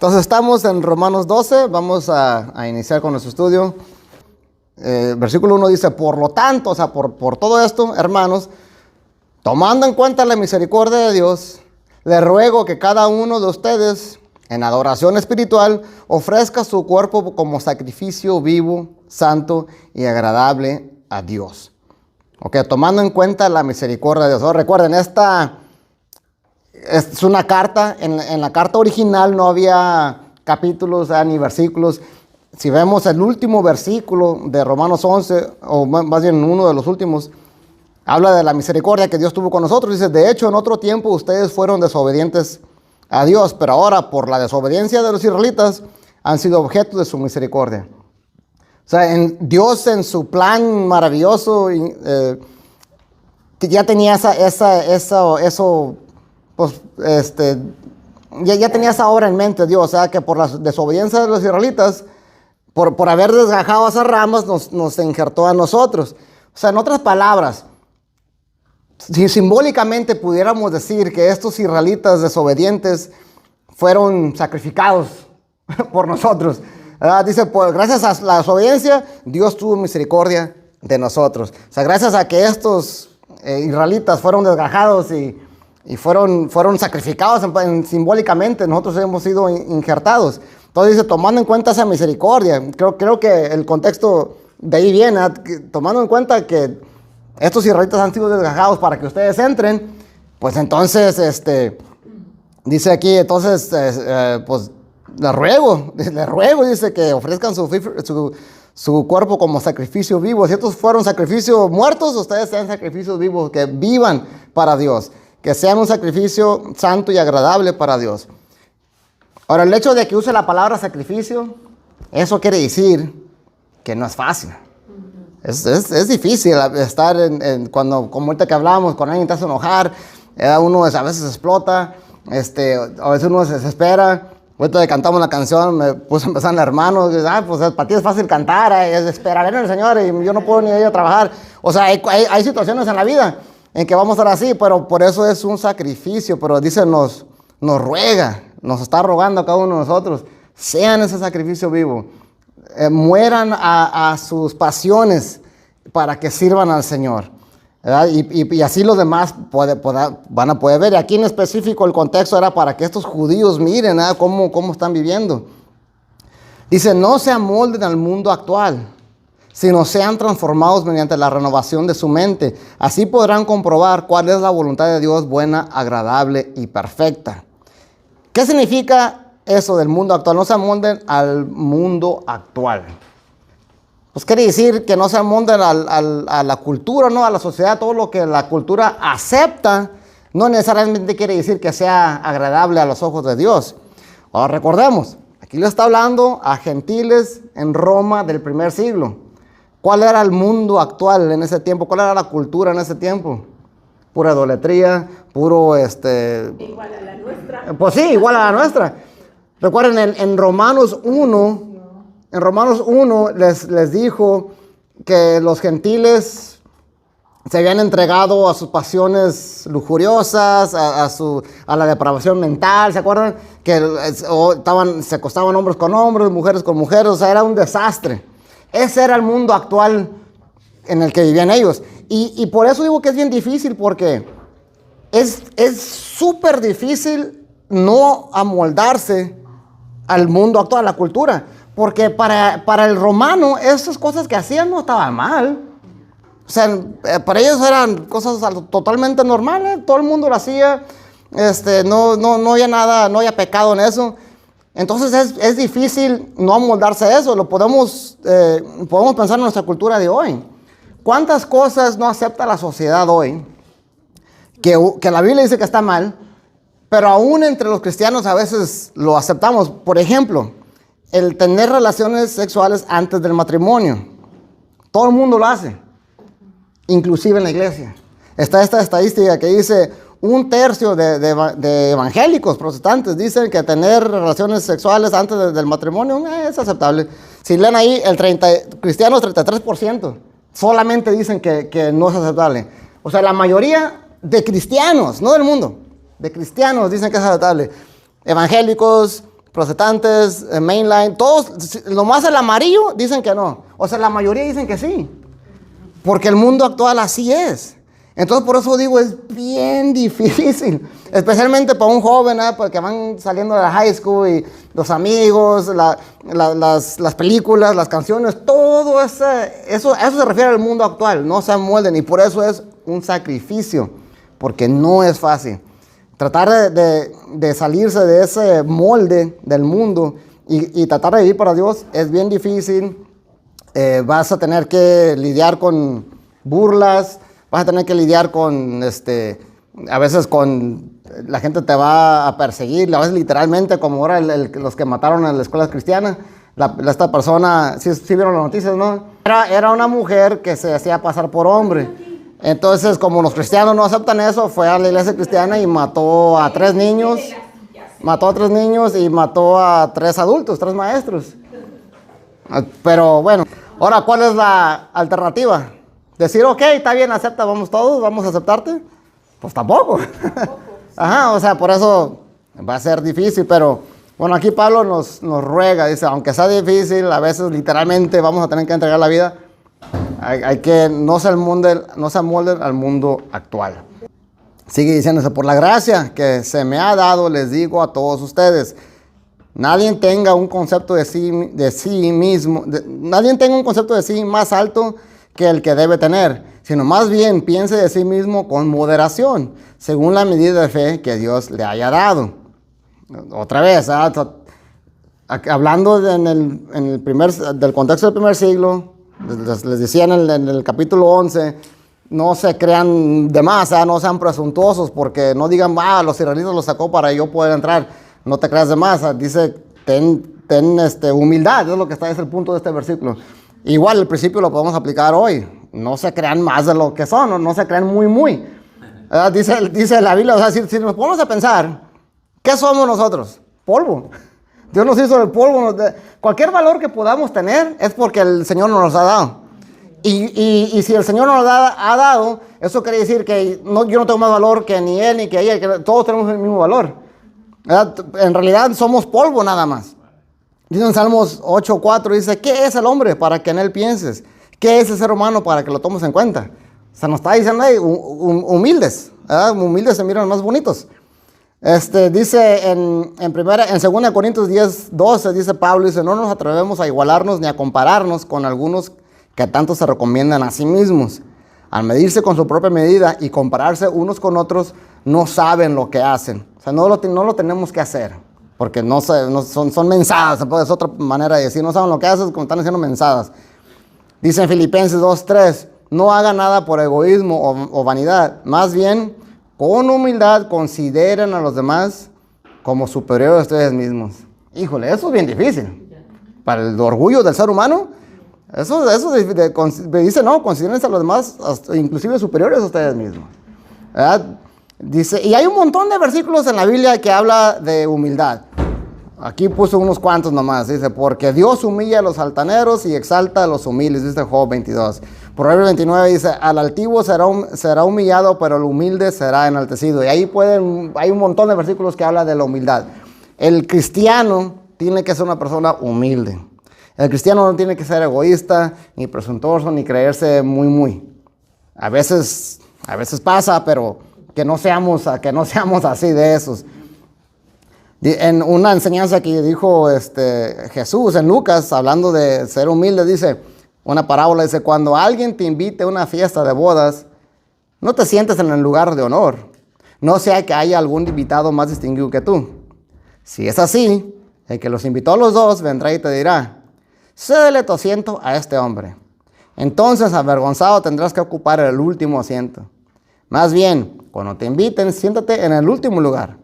Entonces estamos en Romanos 12, vamos a iniciar con nuestro estudio. Versículo 1 dice, por lo tanto, o sea, por todo esto, hermanos, tomando en cuenta la misericordia de Dios, les ruego que cada uno de ustedes, en adoración espiritual, ofrezca su cuerpo como sacrificio vivo, santo y agradable a Dios. Ok, tomando en cuenta la misericordia de Dios. Ahora, recuerden, esta es una carta, en la carta original no había capítulos ni versículos. Si vemos el último versículo de Romanos 11, o más bien uno de los últimos, habla de la misericordia que Dios tuvo con nosotros. Dice, de hecho, en otro tiempo ustedes fueron desobedientes a Dios, pero ahora por la desobediencia de los israelitas han sido objeto de su misericordia. O sea, Dios en su plan maravilloso ya tenía ya tenía esa obra en mente Dios. O sea, que por la desobediencia de los israelitas, por haber desgajado esas ramas, nos injertó a nosotros. O sea, en otras palabras, si simbólicamente pudiéramos decir que estos israelitas desobedientes fueron sacrificados por nosotros. Dice, gracias a la desobediencia, Dios tuvo misericordia de nosotros. O sea, gracias a que estos israelitas fueron desgajados y fueron sacrificados simbólicamente, nosotros hemos sido injertados. Entonces dice, tomando en cuenta esa misericordia, creo que el contexto de ahí viene, tomando en cuenta que estos israelitas han sido desgajados para que ustedes entren, pues entonces, dice aquí, entonces, pues les ruego, dice que ofrezcan su cuerpo como sacrificio vivo. Si estos fueron sacrificios muertos, ustedes sean sacrificios vivos, que vivan para Dios, que sean un sacrificio santo y agradable para Dios. Ahora, el hecho de que use la palabra sacrificio, eso quiere decir que no es fácil. Es difícil estar cuando, como ahorita que hablamos, cuando alguien te hace enojar, uno a veces explota, a veces uno se desespera. Ahorita que cantamos la canción, me puse a empezar el hermano, pues para ti es fácil cantar, esperaré en el Señor y yo no puedo ni ir a trabajar. O sea, hay situaciones en la vida en que vamos a estar así, pero por eso es un sacrificio. Pero dice, nos ruega, nos está rogando a cada uno de nosotros, sean ese sacrificio vivo. Mueran a sus pasiones para que sirvan al Señor, ¿verdad? Y así los demás van a poder ver. Y aquí en específico el contexto era para que estos judíos miren cómo están viviendo. Dice, no se amolden al mundo actual, sino sean transformados mediante la renovación de su mente. Así podrán comprobar cuál es la voluntad de Dios, buena, agradable y perfecta. ¿Qué significa eso del mundo actual? No se amolden al mundo actual. Pues quiere decir que no se amolden a la cultura, ¿no? A la sociedad, todo lo que la cultura acepta, no necesariamente quiere decir que sea agradable a los ojos de Dios. Ahora recordemos, aquí le está hablando a gentiles en Roma del primer siglo. ¿Cuál era el mundo actual en ese tiempo? ¿Cuál era la cultura en ese tiempo? Pura idolatría, puro Igual a la nuestra. Pues sí, igual a la nuestra. Recuerden, en Romanos 1, les dijo que los gentiles se habían entregado a sus pasiones lujuriosas, a la depravación mental, ¿se acuerdan? Que se acostaban hombres con hombres, mujeres con mujeres, o sea, era un desastre. Ese era el mundo actual en el que vivían ellos. Y por eso digo que es bien difícil, porque es súper difícil no amoldarse al mundo actual, a la cultura. Porque para el romano, esas cosas que hacían no estaban mal. O sea, para ellos eran cosas totalmente normales. Todo el mundo lo hacía. No había nada, no había pecado en eso. Entonces es difícil no amoldarse a eso. Podemos pensar en nuestra cultura de hoy. ¿Cuántas cosas no acepta la sociedad hoy? Que la Biblia dice que está mal, pero aún entre los cristianos a veces lo aceptamos. Por ejemplo, el tener relaciones sexuales antes del matrimonio. Todo el mundo lo hace, inclusive en la iglesia. Está esta estadística que dice 1/3 de evangélicos protestantes dicen que tener relaciones sexuales antes del matrimonio es aceptable. Si leen ahí, cristianos 33% solamente dicen que no es aceptable. O sea, la mayoría de cristianos, no del mundo, de cristianos dicen que es aceptable. Evangélicos, protestantes, mainline, todos, nomás el amarillo dicen que no. O sea, la mayoría dicen que sí. Porque el mundo actual así es. Entonces, por eso digo, es bien difícil. Especialmente para un joven, porque van saliendo de la high school y los amigos, las películas, las canciones, todo eso se refiere al mundo actual. No se amolden y por eso es un sacrificio. Porque no es fácil. Tratar de salirse de ese molde del mundo y tratar de vivir para Dios es bien difícil. Vas a tener que lidiar con burlas, vas a tener que lidiar con, a veces con, la gente te va a perseguir, a veces literalmente, como ahora los que mataron en la escuela cristiana. Esta persona, sí vieron las noticias, ¿no? Era una mujer que se hacía pasar por hombre. Entonces, como los cristianos no aceptan eso, fue a la iglesia cristiana y mató a 3 niños. Mató a 3 niños y mató a 3 adultos, 3 maestros. Pero bueno, ahora, ¿cuál es la alternativa? Decir, ok, está bien, acepta, vamos todos, vamos a aceptarte. Pues tampoco. Ajá, o sea, por eso va a ser difícil, pero bueno, aquí Pablo nos ruega, dice, aunque sea difícil, a veces literalmente vamos a tener que entregar la vida. Hay que no se amolden al mundo actual. Sigue diciéndose, por la gracia que se me ha dado, les digo a todos ustedes, nadie tenga un concepto de sí mismo, nadie tenga un concepto de sí más alto que el que debe tener, sino más bien piense de sí mismo con moderación, según la medida de fe que Dios le haya dado. Otra vez, hablando del contexto del primer siglo, les decía en el capítulo 11, no se crean de más, no sean presuntuosos, porque no digan, los israelitas los sacó para yo poder entrar. No te creas de más, dice, ten humildad, es lo que es el punto de este versículo. Igual el principio lo podemos aplicar hoy, no se crean más de lo que son, no se crean muy. Dice la Biblia, o sea, si nos ponemos a pensar, ¿qué somos nosotros? Polvo. Dios nos hizo del polvo. Cualquier valor que podamos tener es porque el Señor nos los ha dado. Y si el Señor nos ha dado, eso quiere decir que yo no tengo más valor que ni Él ni que ella, que todos tenemos el mismo valor. ¿Verdad? En realidad somos polvo nada más. Dice en Salmos 8:4, dice, ¿qué es el hombre para que en él pienses? ¿Qué es el ser humano para que lo tomes en cuenta? O sea, nos está diciendo ahí, humildes. ¿Verdad? Humildes se miran más bonitos. Dice en 2 Corintios 10:12, dice Pablo, dice, no nos atrevemos a igualarnos ni a compararnos con algunos que tanto se recomiendan a sí mismos. Al medirse con su propia medida y compararse unos con otros, no saben lo que hacen. O sea, no lo tenemos que hacer, porque son mensadas, es otra manera de decir, no saben lo que hacen, como están haciendo mensadas. Dice en Filipenses 2:3, no hagan nada por egoísmo o vanidad, más bien, con humildad consideren a los demás como superiores a ustedes mismos. Híjole, eso es bien difícil. Para el orgullo del ser humano, eso dice, no, considérense a los demás inclusive superiores a ustedes mismos. ¿Verdad? Dice, y hay un montón de versículos en la Biblia que habla de humildad. Aquí puso unos cuantos nomás. Dice, porque Dios humilla a los altaneros y exalta a los humildes. Dice Job 22. Proverbios 29 dice, al altivo será humillado, pero el humilde será enaltecido. Y ahí hay un montón de versículos que hablan de la humildad. El cristiano tiene que ser una persona humilde. El cristiano no tiene que ser egoísta, ni presuntuoso, ni creerse muy. A veces pasa, pero que no seamos así de esos. En una enseñanza que dijo Jesús en Lucas, hablando de ser humilde, dice, una parábola, dice, cuando alguien te invite a una fiesta de bodas, no te sientes en el lugar de honor, no sea que haya algún invitado más distinguido que tú. Si es así, el que los invitó a los dos vendrá y te dirá, cédele tu asiento a este hombre. Entonces, avergonzado, tendrás que ocupar el último asiento. Más bien, cuando te inviten, siéntate en el último lugar,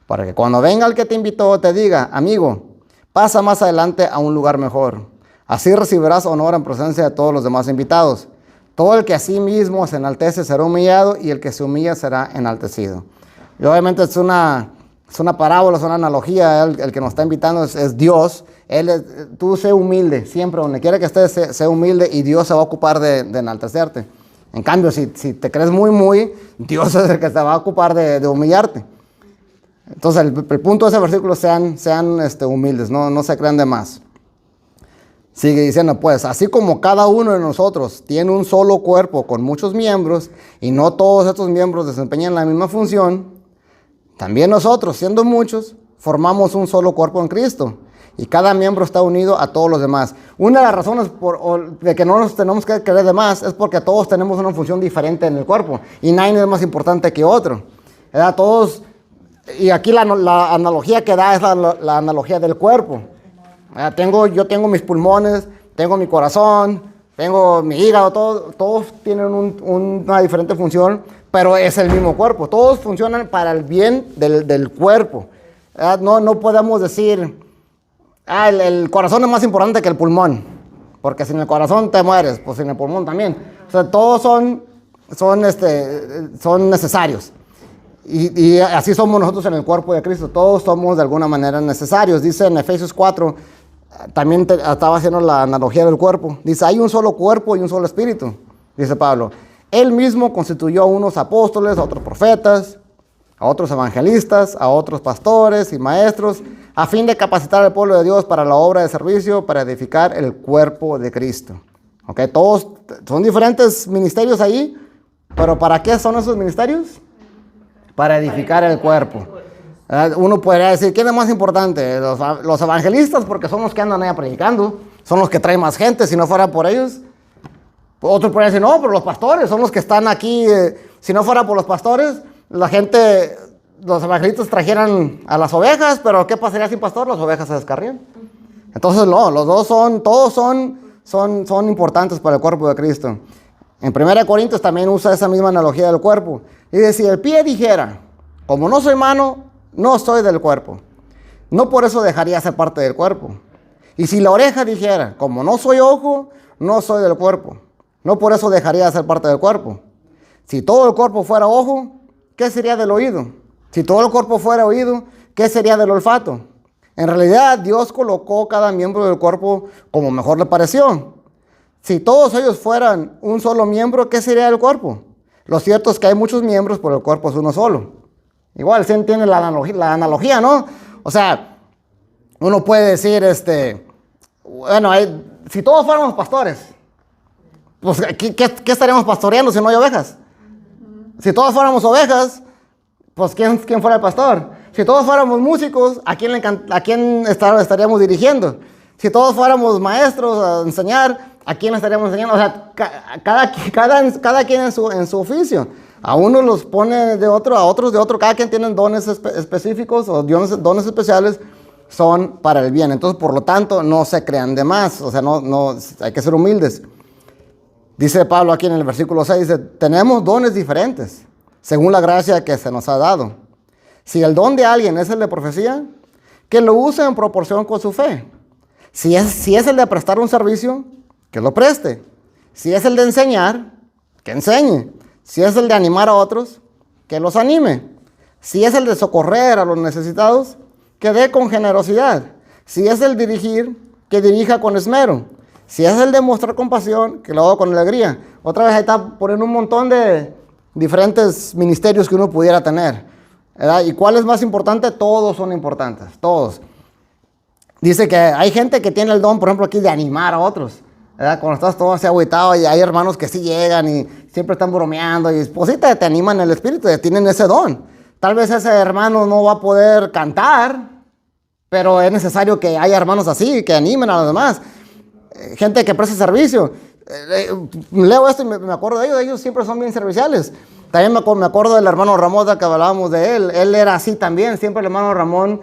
para que cuando venga el que te invitó te diga, amigo, pasa más adelante a un lugar mejor. Así recibirás honor en presencia de todos los demás invitados. Todo el que a sí mismo se enaltece será humillado, y el que se humilla será enaltecido. Y obviamente es una parábola, es una analogía. El que nos está invitando es Dios. Tú sé humilde, siempre donde quiera que estés, sé humilde, y Dios se va a ocupar de enaltecerte. En cambio, si te crees muy, Dios es el que se va a ocupar de humillarte. Entonces el punto de ese versículo, sean humildes, no se crean de más. Sigue diciendo, pues, así como cada uno de nosotros tiene un solo cuerpo con muchos miembros y no todos estos miembros desempeñan la misma función, también nosotros, siendo muchos, formamos un solo cuerpo en Cristo y cada miembro está unido a todos los demás. Una de las razones de que no nos tenemos que creer de más es porque todos tenemos una función diferente en el cuerpo y nadie es más importante que otro. ¿Verdad? Todos, y aquí la analogía que da es la analogía del cuerpo. Yo tengo mis pulmones, tengo mi corazón, tengo mi hígado, todos tienen una diferente función, pero es el mismo cuerpo. Todos funcionan para el bien del cuerpo. No podemos decir, el corazón es más importante que el pulmón, porque sin el corazón te mueres, pues sin el pulmón también. O sea, todos son necesarios. Y así somos nosotros en el cuerpo de Cristo. Todos somos de alguna manera necesarios. Dice en Efesios 4, también estaba haciendo la analogía del cuerpo. Dice, hay un solo cuerpo y un solo espíritu, dice Pablo. Él mismo constituyó a unos apóstoles, a otros profetas, a otros evangelistas, a otros pastores y maestros, a fin de capacitar al pueblo de Dios para la obra de servicio, para edificar el cuerpo de Cristo. ¿Okay? Todos son diferentes ministerios ahí, pero ¿para qué son esos ministerios? Para edificar el cuerpo. Uno podría decir, ¿quién es más importante? Los evangelistas, porque son los que andan allá predicando, son los que traen más gente. Si no fuera por ellos, otros podrían decir, no, pero los pastores son los que están aquí. Si no fuera por los pastores, los evangelistas trajeran a las ovejas, pero ¿qué pasaría sin pastor? Las ovejas se descarrían. Entonces no, todos son importantes para el cuerpo de Cristo. En 1 Corintios también usa esa misma analogía del cuerpo. Dice, si el pie dijera, como no soy mano, no soy del cuerpo, no por eso dejaría ser parte del cuerpo. Y si la oreja dijera, como no soy ojo, no soy del cuerpo, no por eso dejaría ser parte del cuerpo. Si todo el cuerpo fuera ojo, ¿qué sería del oído? Si todo el cuerpo fuera oído, ¿qué sería del olfato? En realidad, Dios colocó cada miembro del cuerpo como mejor le pareció. Si todos ellos fueran un solo miembro, ¿qué sería del cuerpo? Lo cierto es que hay muchos miembros, pero el cuerpo es uno solo. Igual, se entiende la analogía, ¿no? O sea, uno puede decir, si todos fuéramos pastores, pues, ¿qué estaríamos pastoreando si no hay ovejas? Si todos fuéramos ovejas, pues, ¿quién fuera el pastor? Si todos fuéramos músicos, ¿a quién estaríamos dirigiendo? Si todos fuéramos maestros a enseñar, ¿a quién estaríamos enseñando? O sea, cada quien en su oficio. A unos los pone de otro, a otros de otro. Cada quien tiene dones específicos o dones especiales, son para el bien. Entonces, por lo tanto, no se crean de más. O sea, no hay que ser humildes. Dice Pablo aquí en el versículo 6, dice, tenemos dones diferentes, según la gracia que se nos ha dado. Si el don de alguien es el de profecía, que lo use en proporción con su fe. Si es el de prestar un servicio, que lo preste. Si es el de enseñar, que enseñe. Si es el de animar a otros, que los anime. Si es el de socorrer a los necesitados, que dé con generosidad. Si es el dirigir, que dirija con esmero. Si es el de mostrar compasión, que lo haga con alegría. Otra vez ahí está poniendo un montón de diferentes ministerios que uno pudiera tener, ¿verdad? ¿Y cuál es más importante? Todos son importantes, todos. Dice que hay gente que tiene el don, por ejemplo, aquí de animar a otros, ¿verdad? Cuando estás todo así agüitado y hay hermanos que sí llegan y siempre están bromeando y pues sí te animan en el espíritu, tienen ese don. Tal vez ese hermano no va a poder cantar, pero es necesario que haya hermanos así, que animen a los demás. Gente que presta servicio. Leo esto y me acuerdo de ellos siempre son bien serviciales. También me acuerdo del hermano Ramón, que hablábamos de él era así también. Siempre el hermano Ramón,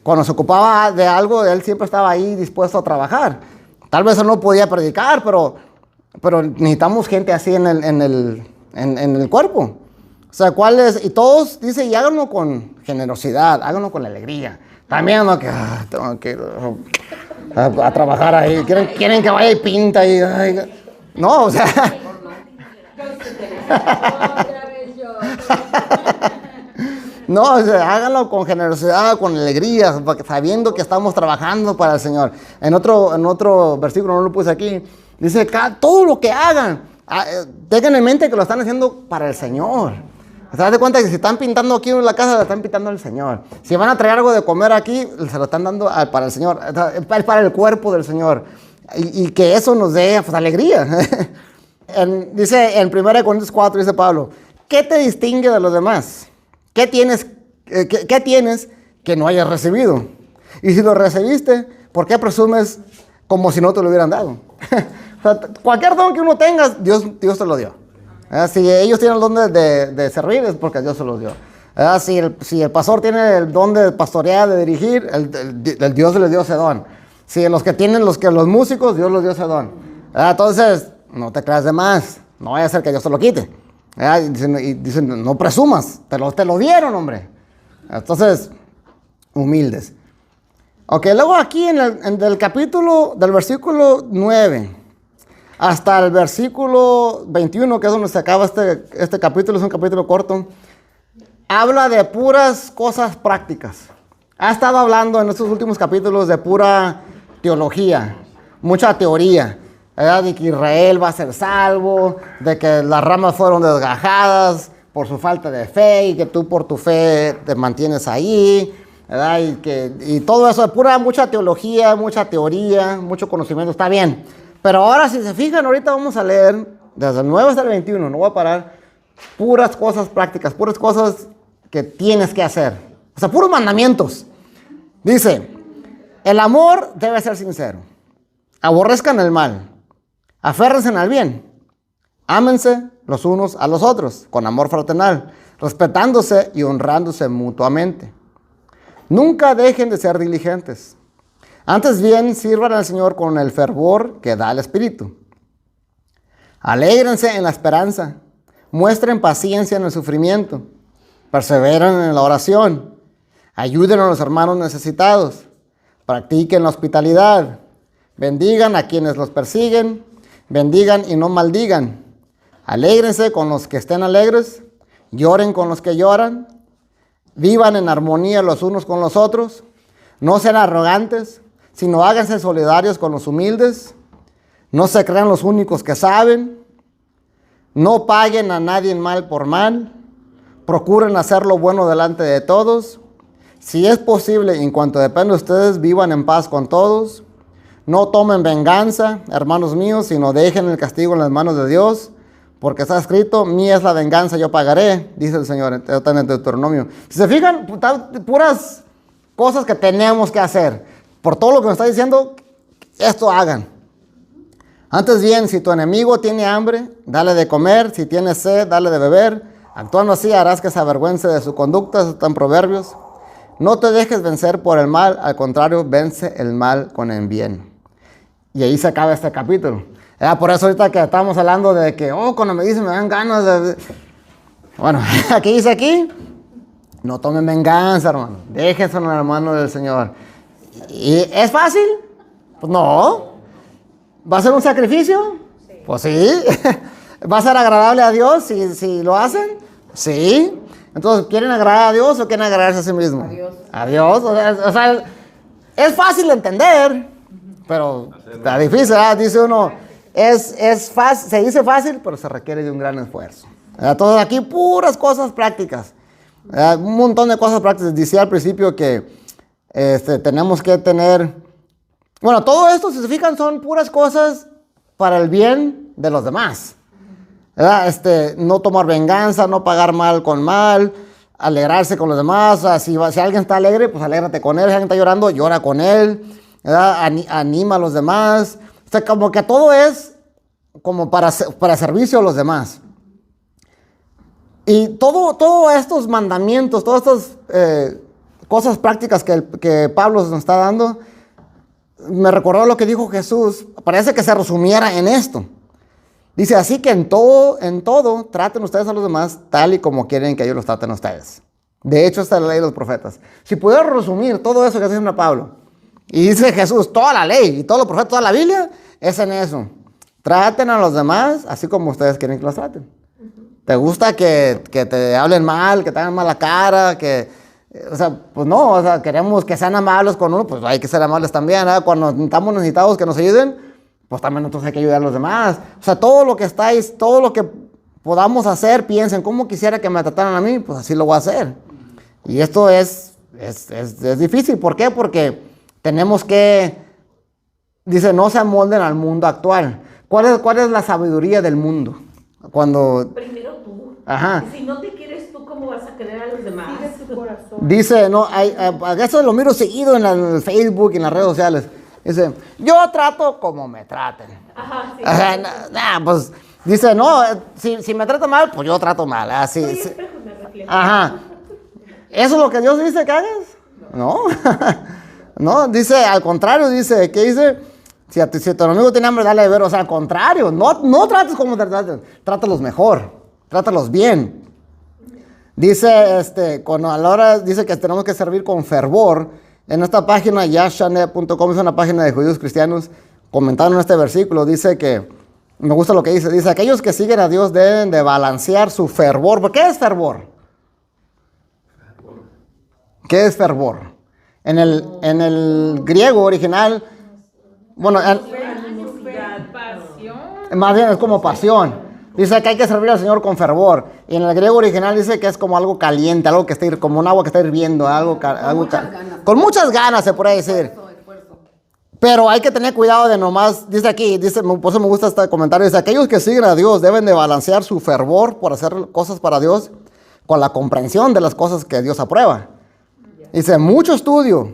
cuando se ocupaba de algo, él siempre estaba ahí dispuesto a trabajar. Tal vez él no podía predicar, pero necesitamos gente así en el cuerpo. O sea, y todos, dice, y háganlo con generosidad, háganlo con alegría. También no que tengo que ir a trabajar ahí. Quieren que vaya y pinta y no, o sea. No, o sea, háganlo con generosidad, con alegría, sabiendo que estamos trabajando para el Señor. En otro versículo, no lo puse aquí, dice, todo lo que hagan, tengan en mente que lo están haciendo para el Señor. ¿Se das cuenta que si están pintando aquí en la casa, le están pintando al Señor? Si van a traer algo de comer aquí, se lo están dando para el Señor, para el cuerpo del Señor. Y que eso nos dé pues, alegría. Dice en 1 Corintios 4, dice Pablo, ¿qué te distingue de los demás? ¿Qué tienes que no hayas recibido? Y si lo recibiste, ¿por qué presumes como si no te lo hubieran dado? O sea, cualquier don que uno tenga, Dios te lo dio. Si ellos tienen el don de servir, es porque Dios se los dio. Si el pastor tiene el don de pastorear, de dirigir, el Dios les dio ese don. Si los que tienen los músicos, Dios les dio ese don. Entonces, no te creas de más. No vaya a ser que Dios te lo quite. Y dicen, no presumas, te lo dieron, hombre. Entonces, humildes. Ok, luego aquí del capítulo, del versículo 9 hasta el versículo 21, que es donde se acaba este capítulo, es un capítulo corto, habla de puras cosas prácticas. Ha estado hablando en estos últimos capítulos de pura teología, mucha teoría, ¿verdad? De que Israel va a ser salvo, de que las ramas fueron desgajadas por su falta de fe y que tú por tu fe te mantienes ahí, ¿verdad? Y todo eso de mucha teología, mucha teoría, mucho conocimiento, está bien. Pero ahora si se fijan, ahorita vamos a leer desde el 9 hasta el 21, no voy a parar, puras cosas prácticas, puras cosas que tienes que hacer. O sea, puros mandamientos. Dice, el amor debe ser sincero. Aborrezcan el mal. Aférrense al bien. Ámense los unos a los otros con amor fraternal, respetándose y honrándose mutuamente. Nunca dejen de ser diligentes. Antes bien, sirvan al Señor con el fervor que da el Espíritu. Alégrense en la esperanza. Muestren paciencia en el sufrimiento. Perseveren en la oración. Ayuden a los hermanos necesitados. Practiquen la hospitalidad. Bendigan a quienes los persiguen. Bendigan y no maldigan. Alégrense con los que estén alegres. Lloren con los que lloran. Vivan en armonía los unos con los otros. No sean arrogantes, sino háganse solidarios con los humildes. No se crean los únicos que saben. No paguen a nadie mal por mal. Procuren hacer lo bueno delante de todos. Si es posible, en cuanto depende de ustedes, vivan en paz con todos. No tomen venganza, hermanos míos, sino dejen el castigo en las manos de Dios. Porque está escrito, mía es la venganza, yo pagaré, dice el Señor en Deuteronomio. Si se fijan, puras cosas que tenemos que hacer. Por todo lo que nos está diciendo, esto hagan. Antes bien, si tu enemigo tiene hambre, dale de comer. Si tiene sed, dale de beber. Actuando así, harás que se avergüence de su conducta. Eso está en Proverbios. No te dejes vencer por el mal. Al contrario, vence el mal con el bien. Y ahí se acaba este capítulo. Por eso ahorita que estamos hablando de que, cuando me dicen me dan ganas de... Bueno, aquí dice no tomen venganza, hermano. Déjense en la mano del Señor. ¿Y es fácil? Pues no. ¿Va a ser un sacrificio? Sí. Pues sí. ¿Va a ser agradable a Dios si lo hacen? Sí. Entonces, ¿quieren agradar a Dios o quieren agradarse a sí mismos? A Dios. O sea, es fácil de entender, pero está difícil, ¿verdad? Dice uno, es fácil, se dice fácil, pero se requiere de un gran esfuerzo. Entonces, aquí puras cosas prácticas. Un montón de cosas prácticas. Decía al principio que tenemos que tener... Bueno, todo esto, si se fijan, son puras cosas para el bien de los demás. No tomar venganza, no pagar mal con mal, alegrarse con los demás. O sea, si alguien está alegre, pues alégrate con él. Si alguien está llorando, llora con él. Anima a los demás. O sea, como que todo es como para servicio a los demás. Y todos estos mandamientos, todas estas cosas prácticas que Pablo nos está dando, me recordó lo que dijo Jesús. Parece que se resumiera en esto. Dice, así que en todo traten ustedes a los demás tal y como quieren que ellos los traten a ustedes. De hecho, esta es la ley de los profetas. Si pudiera resumir todo eso que está diciendo Pablo, y dice Jesús, toda la ley y todos los profetas, toda la Biblia, es en eso. Traten a los demás así como ustedes quieren que los traten. ¿Te gusta que te hablen mal, que te hagan mala cara, o sea, pues no, o sea, queremos que sean amables con uno, pues hay que ser amables también, ¿eh? Cuando estamos necesitados que nos ayuden, pues también nosotros hay que ayudar a los demás. O sea, todo lo que podamos hacer, piensen, ¿cómo quisiera que me trataran a mí? Pues así lo voy a hacer. Y esto es difícil. ¿Por qué? Porque tenemos que, dice, no se amolden al mundo actual. ¿Cuál es la sabiduría del mundo? Cuando... Primero tú. Ajá. Si no te quieres tú, ¿cómo vas a querer a los demás? Sigue tu corazón. Dice, no, eso lo miro seguido en el Facebook y en las redes sociales. Dice, yo trato como me traten. Ajá, sí. Ajá, pues, dice, no, si me tratan mal, pues yo trato mal. Así, Soy sí. espejo y me reflejo. Ajá. ¿Eso es lo que Dios dice que hagas? No. No, dice, al contrario, dice, ¿qué dice? Si tu enemigo tiene hambre, dale de beber. O sea, al contrario, no trates como te traten, trátalos mejor, trátalos bien. Dice, a la hora dice que tenemos que servir con fervor. En esta página, yashanet.com, es una página de judíos cristianos, comentaron este versículo, dice que, me gusta lo que dice, aquellos que siguen a Dios deben de balancear su fervor. ¿Por qué es fervor? ¿Qué es fervor? En el griego original, bueno, más bien es como pasión. Dice que hay que servir al Señor con fervor. Y en el griego original dice que es como algo caliente, algo que está como un agua que está hirviendo, con muchas ganas se puede decir. Pero hay que tener cuidado de nomás, dice aquí, por eso me gusta este comentario, dice, aquellos que siguen a Dios deben de balancear su fervor por hacer cosas para Dios con la comprensión de las cosas que Dios aprueba. Dice, mucho estudio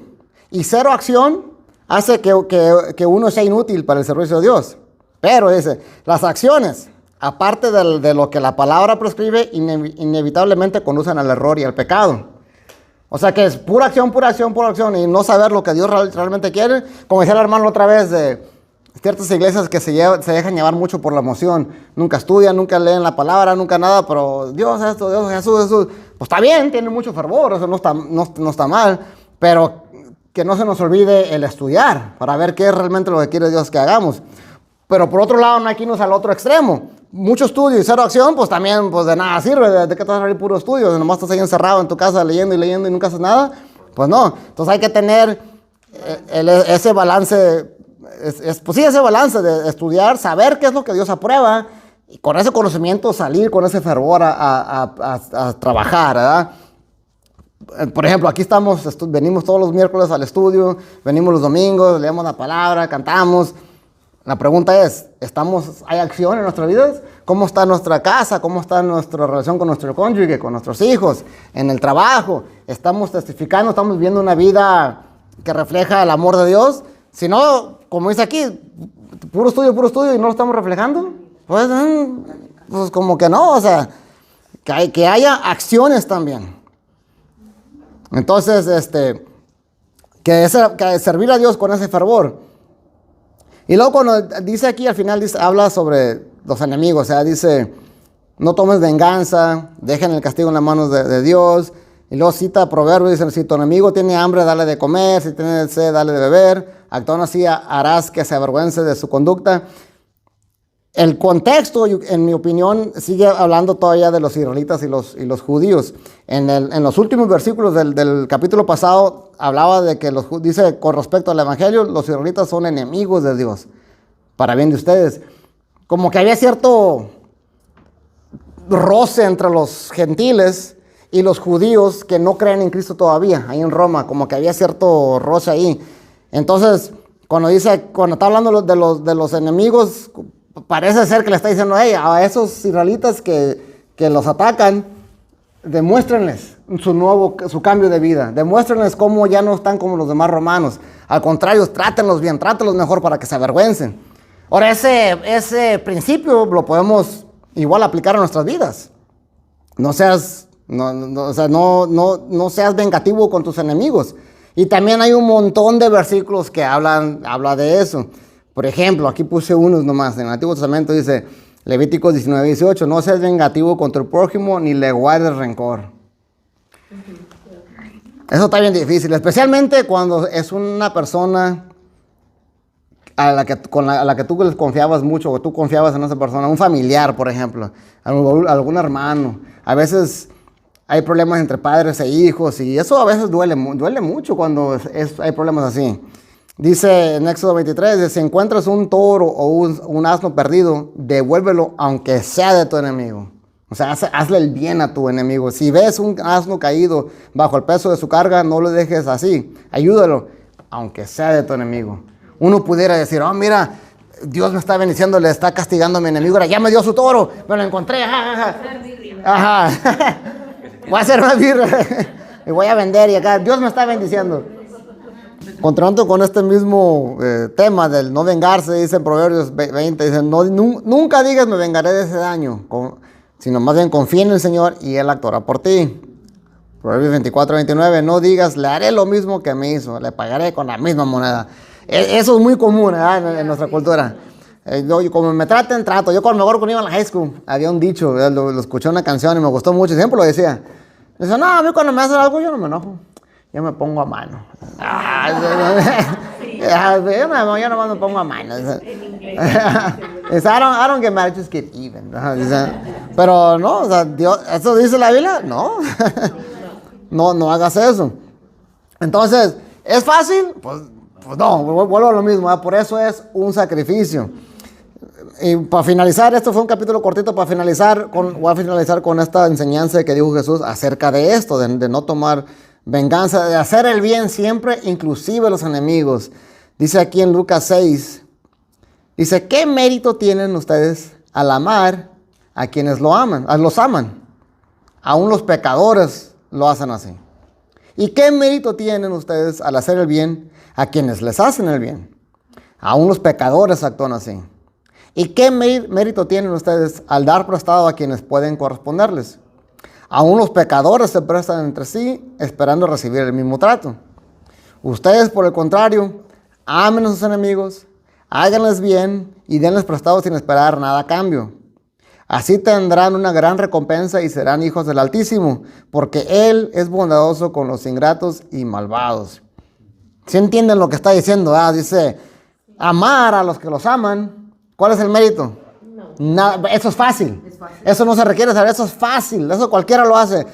y cero acción hace que uno sea inútil para el servicio de Dios. Pero dice, las acciones, aparte de lo que la palabra prescribe, inevitablemente conducen al error y al pecado. O sea que es pura acción, pura acción, pura acción, y no saber lo que Dios realmente quiere. Como decía el hermano otra vez, de ciertas iglesias que se dejan llevar mucho por la emoción. Nunca estudian, nunca leen la palabra, nunca nada, pero Dios esto, Dios Jesús. Pues está bien, tiene mucho fervor, eso no está mal, pero que no se nos olvide el estudiar para ver qué es realmente lo que quiere Dios que hagamos. Pero por otro lado, no hay que irnos al otro extremo. Mucho estudio y cero acción, pues también pues de nada sirve. ¿De qué te vas a salir puro estudio? Nomás estás ahí encerrado en tu casa leyendo y nunca haces nada. Pues no. Entonces hay que tener ese balance, pues sí, ese balance de estudiar, saber qué es lo que Dios aprueba y con ese conocimiento salir con ese fervor a trabajar, ¿verdad? Por ejemplo, aquí venimos todos los miércoles al estudio, venimos los domingos, leemos la palabra, cantamos. La pregunta es, ¿hay acción en nuestras vidas? ¿Cómo está nuestra casa? ¿Cómo está nuestra relación con nuestro cónyuge, con nuestros hijos, en el trabajo? ¿Estamos testificando, estamos viviendo una vida que refleja el amor de Dios? Si no, como dice aquí, puro estudio y no lo estamos reflejando, pues como que no, o sea, que haya acciones también. Entonces, que servir a Dios con ese fervor. Y luego cuando dice aquí al final, habla sobre los enemigos, o sea, dice, no tomes venganza, dejen el castigo en las manos de Dios. Y luego cita Proverbios, dice, si tu enemigo tiene hambre, dale de comer, si tiene sed, dale de beber, actuando así harás que se avergüence de su conducta. El contexto, en mi opinión, sigue hablando todavía de los israelitas y los judíos. En los últimos versículos del capítulo pasado, hablaba de que dice con respecto al evangelio, los israelitas son enemigos de Dios, para bien de ustedes. Como que había cierto roce entre los gentiles y los judíos que no creen en Cristo todavía, ahí en Roma, como que había cierto roce ahí. Entonces, cuando está hablando de los enemigos, parece ser que le está diciendo, hey, a esos israelitas que los atacan, demuéstrenles su cambio de vida, demuéstrenles cómo ya no están como los demás romanos. Al contrario, trátenlos bien, trátenlos mejor para que se avergüencen. Ahora, ese principio lo podemos igual aplicar a nuestras vidas. No seas vengativo con tus enemigos. Y también hay un montón de versículos que habla de eso. Por ejemplo, aquí puse unos nomás. En el Antiguo Testamento dice, Levíticos 19:18, no seas vengativo contra el prójimo ni le guardes rencor. Eso está bien difícil, especialmente cuando es una persona a la que tú les confiabas mucho, o tú confiabas en esa persona, un familiar, por ejemplo, algún hermano. A veces hay problemas entre padres e hijos y eso a veces duele mucho cuando hay problemas así. Dice en Éxodo 23, si encuentras un toro o un asno perdido, devuélvelo aunque sea de tu enemigo. O sea, hazle el bien a tu enemigo. Si ves un asno caído bajo el peso de su carga, no lo dejes así. Ayúdalo, aunque sea de tu enemigo. Uno pudiera decir, oh, mira, Dios me está bendiciendo, le está castigando a mi enemigo. Ahora ya me dio su toro, me lo encontré. Ajá. Voy a hacer más birra. Y voy a vender y acá, Dios me está bendiciendo. Continuando con este mismo tema del no vengarse, dice en Proverbios 20, dice, nunca digas me vengaré de ese daño, sino más bien confía en el Señor y Él actuará por ti. Proverbios 24, 29, no digas, le haré lo mismo que me hizo, le pagaré con la misma moneda. Eso es muy común, ¿verdad? En nuestra cultura. Yo, como me traten, trato. Yo cuando iba a la high school, había un dicho, lo escuché en una canción y me gustó mucho, siempre lo decía. Dice, no, a mí cuando me hacen algo yo no me enojo, yo me pongo a mano. Yo nomás me pongo a mano. En inglés. I don't get mad, I just get even. Pero no, o sea, Dios, ¿eso dice la Biblia? No. No hagas eso. Entonces, ¿es fácil? Pues no, vuelvo a lo mismo, ¿eh? Por eso es un sacrificio. Y para finalizar, esto fue un capítulo cortito, voy a finalizar con esta enseñanza que dijo Jesús acerca de esto, de no tomar venganza, de hacer el bien siempre, inclusive los enemigos. Dice aquí en Lucas 6, dice, ¿qué mérito tienen ustedes al amar a quienes los aman? Aún los pecadores lo hacen así. ¿Y qué mérito tienen ustedes al hacer el bien a quienes les hacen el bien? Aún los pecadores actúan así. ¿Y qué mérito tienen ustedes al dar prestado a quienes pueden corresponderles? Aún los pecadores se prestan entre sí esperando recibir el mismo trato. Ustedes, por el contrario, amen a sus enemigos, háganles bien y denles prestado sin esperar nada a cambio. Así tendrán una gran recompensa y serán hijos del Altísimo, porque Él es bondadoso con los ingratos y malvados. ¿Sí entienden lo que está diciendo? Dice, amar a los que los aman. ¿Cuál es el mérito? No. Eso es fácil. Eso no se requiere saber, eso es fácil. Eso cualquiera lo hace.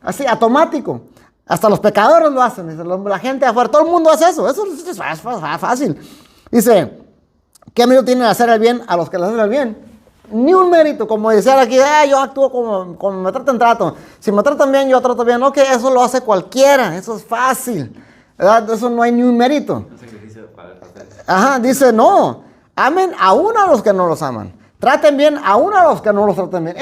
Así, automático. Hasta los pecadores lo hacen. Dice, la gente de afuera, todo el mundo hace eso. Eso es fácil. Dice, ¿qué mérito tienen hacer el bien a los que les hacen el bien? Ni un mérito, como decir aquí, yo actúo como me tratan, trato. Si me tratan bien, yo trato bien. No, que eso lo hace cualquiera. Eso es fácil. ¿Verdad? Eso no hay ni un mérito. Dice, no. Amen aún a los que no los aman. Traten bien aún a los que no los traten bien.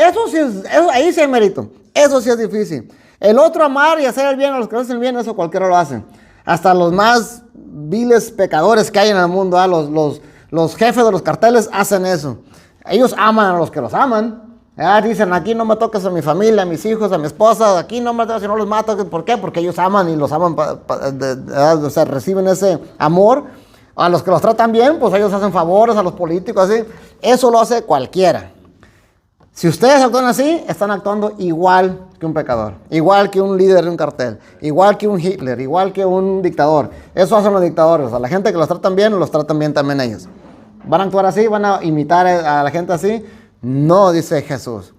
Ahí sí hay mérito. Eso sí es difícil. El otro, amar y hacer el bien a los que no hacen el bien, eso cualquiera lo hace. Hasta los más viles pecadores que hay en el mundo, los jefes de los carteles hacen eso. Ellos aman a los que los aman. Dicen, aquí no me toques a mi familia, a mis hijos, a mi esposa, aquí no me toques, si no los mato. ¿Por qué? Porque ellos aman y los aman, o sea, reciben ese amor. A los que los tratan bien, pues ellos hacen favores a los políticos, así. Eso lo hace cualquiera. Si ustedes actúan así, están actuando igual que un pecador, igual que un líder de un cartel, igual que un Hitler, igual que un dictador. Eso hacen los dictadores. A la gente que los tratan bien, los tratan bien también ellos. ¿Van a actuar así? ¿Van a imitar a la gente así? No, dice Jesús.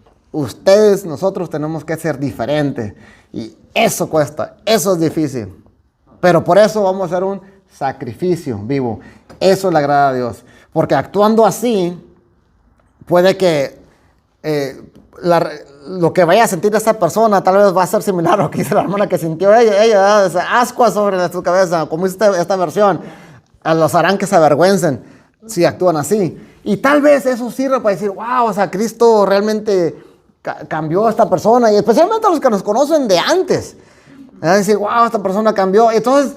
Nosotros tenemos que ser diferentes. Y eso cuesta, eso es difícil. Pero por eso vamos a hacer un sacrificio vivo. Eso le agrada a Dios. Porque actuando así, puede que lo que vaya a sentir esta persona tal vez va a ser similar a lo que dice la hermana que sintió ella, ascuas sobre su cabeza, como dice esta versión. Los harán que se avergüencen si actúan así. Y tal vez eso sirva para decir, wow, o sea, Cristo realmente cambió a esta persona, y especialmente a los que nos conocen de antes. Decir, wow, esta persona cambió. Entonces,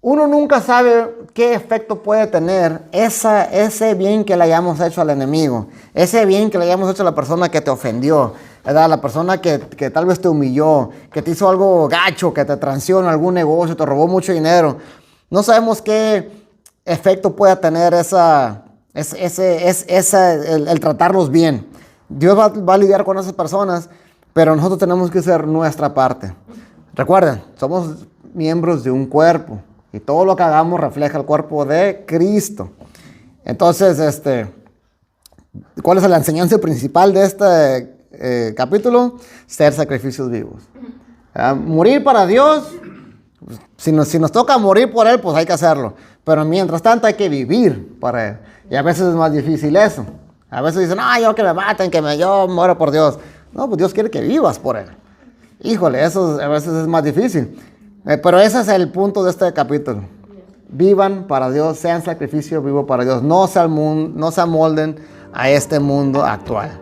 uno nunca sabe qué efecto puede tener ese bien que le hayamos hecho al enemigo, ese bien que le hayamos hecho a la persona que te ofendió, ¿verdad? La persona que tal vez te humilló, que te hizo algo gacho, que te transió en algún negocio, te robó mucho dinero. No sabemos qué efecto puede tener el tratarlos bien. Dios va a lidiar con esas personas, pero nosotros tenemos que hacer nuestra parte. Recuerden, somos miembros de un cuerpo. Y todo lo que hagamos refleja el cuerpo de Cristo. Entonces, ¿cuál es la enseñanza principal de este capítulo? Ser sacrificios vivos. Morir para Dios. Si nos toca morir por Él, pues hay que hacerlo. Pero mientras tanto hay que vivir para Él. Y a veces es más difícil eso. A veces dicen, yo que me maten, yo muero por Dios. No, pues Dios quiere que vivas por Él. Híjole, eso a veces es más difícil. Pero ese es el punto de este capítulo. Vivan para Dios, sean sacrificio vivo para Dios. No se amolden a este mundo actual.